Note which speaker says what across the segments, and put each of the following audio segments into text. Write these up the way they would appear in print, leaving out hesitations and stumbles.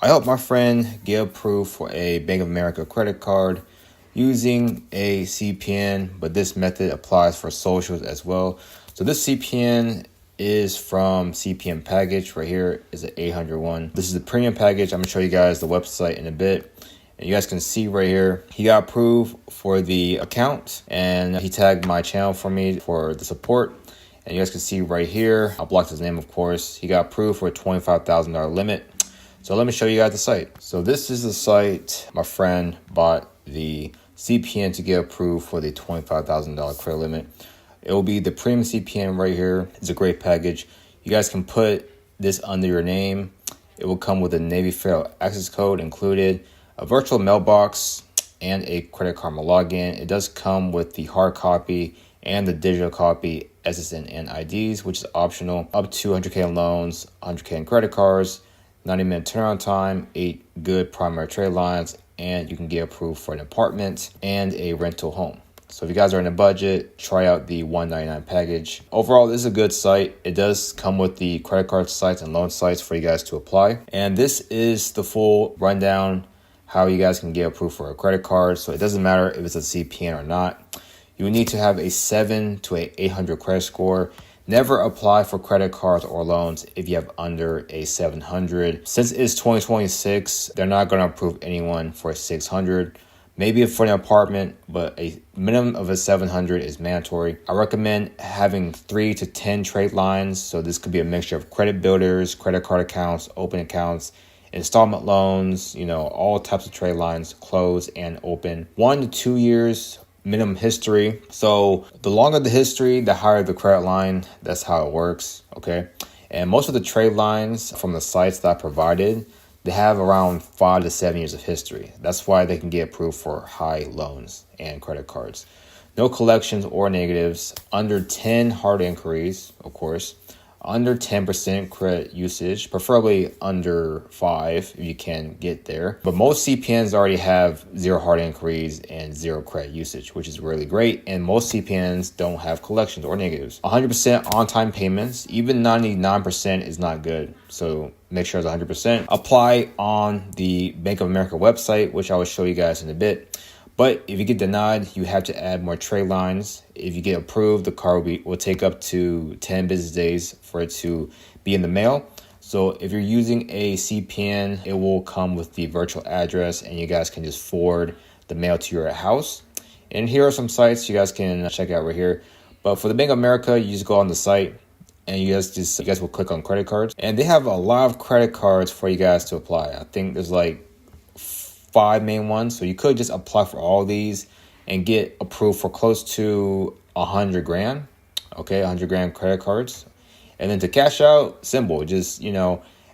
Speaker 1: I helped my friend get approved for a Bank of America credit card using a CPN, but this method applies for socials as well. So this CPN is from CPN package. Right here is an 800 one. This is the premium package. I'm gonna show you guys the website in a bit. And you guys can see right here, he got approved for the account and he tagged my channel for me for the support. And you guys can see right here, I'll block his name, of course. He got approved for a $25,000 limit. So let me show you guys the site. So this is the site my friend bought the CPN to get approved for the $25,000 credit limit. It will be the premium CPN right here. It's a great package. You guys can put this under your name. It will come with a Navy Federal access code included, a virtual mailbox, and a Credit Karma login. It does come with the hard copy and the digital copy, SSN and IDs, which is optional. Up to 100K in loans, 100K in credit cards, 90-minute turnaround time, 8 good primary trade lines, and you can get approved for an apartment and a rental home. So if you guys are in a budget, try out the $199 package. Overall, this is a good site. It does come with the credit card sites and loan sites for you guys to apply. And this is the full rundown how you guys can get approved for a credit card. So it doesn't matter if it's a CPN or not. You need to have a 700 to 800 credit score. Never apply for credit cards or loans if you have under a 700. Since it's 2026, they're not going to approve anyone for a 600. Maybe for an apartment, but a minimum of a 700 is mandatory. I recommend having 3 to 10 trade lines. So this could be a mixture of credit builders, credit card accounts, open accounts, installment loans, all types of trade lines, close and open. 1 to 2 years minimum history. So the longer the history, the higher the credit line. That's how it works, okay? And most of the trade lines from the sites that I provided, they have around 5 to 7 years of history. That's why they can get approved for high loans and credit cards. No collections or negatives, under 10 hard inquiries, of course, under 10% credit usage, preferably under 5 if you can get there. But most CPNs already have 0 hard inquiries and 0 credit usage, which is really great. And most CPNs don't have collections or negatives. 100% on-time payments, even 99% is not good. So make sure it's 100%. Apply on the Bank of America website, which I will show you guys in a bit. But if you get denied, you have to add more trade lines. If you get approved, the card will take up to 10 business days for it to be in the mail. So if you're using a CPN, it will come with the virtual address and you guys can just forward the mail to your house. And here are some sites you guys can check out right here. But for the Bank of America, you just go on the site and you guys will click on credit cards. And they have a lot of credit cards for you guys to apply. I think there's like 5 main ones. So you could just apply for all these and get approved for close to 100 grand. Okay, 100 grand credit cards. And then to cash out, simple. Just,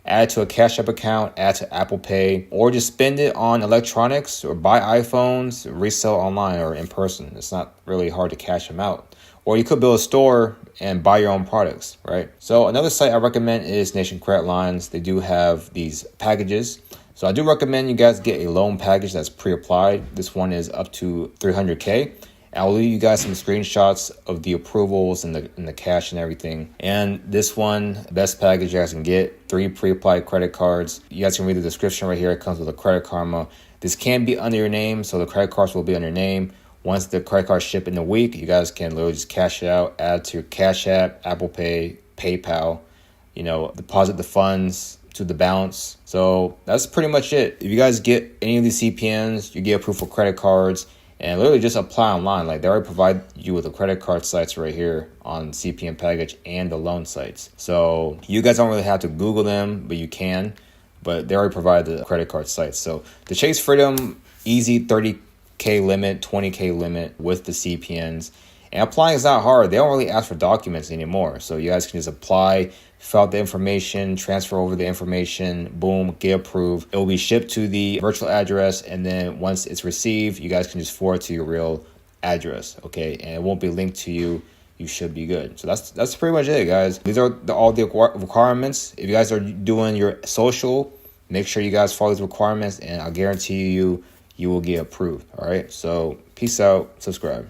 Speaker 1: add to a Cash App account, add to Apple Pay, or just spend it on electronics or buy iPhones, resell online or in person. It's not really hard to cash them out. Or you could build a store and buy your own products, right? So another site I recommend is Nation Credit Lines. They do have these packages. So I do recommend you guys get a loan package that's pre-applied. This one is up to 300K. I'll leave you guys some screenshots of the approvals and the cash and everything. And this one, best package you guys can get, 3 pre-applied credit cards. You guys can read the description right here. It comes with a Credit Karma. This can be under your name, so the credit cards will be under your name. Once the credit cards ship in a week, you guys can literally just cash it out, add to your Cash App, Apple Pay, PayPal, deposit the funds to the balance. So that's pretty much it. If you guys get any of these CPNs, you get approved for credit cards and literally just apply online. Like they already provide you with the credit card sites right here on CPN package and the loan sites. So you guys don't really have to Google them, but you can. But they already provide the credit card sites. So the Chase Freedom, easy 30K limit, 20K limit with the CPNs. And applying is not hard. They don't really ask for documents anymore. So you guys can just apply, fill out the information, transfer over the information, boom, get approved. It will be shipped to the virtual address. And then once it's received, you guys can just forward to your real address. Okay. And it won't be linked to you. You should be good. So that's pretty much it, guys. These are all the requirements. If you guys are doing your social, make sure you guys follow these requirements and I'll guarantee you will get approved. All right. So peace out. Subscribe.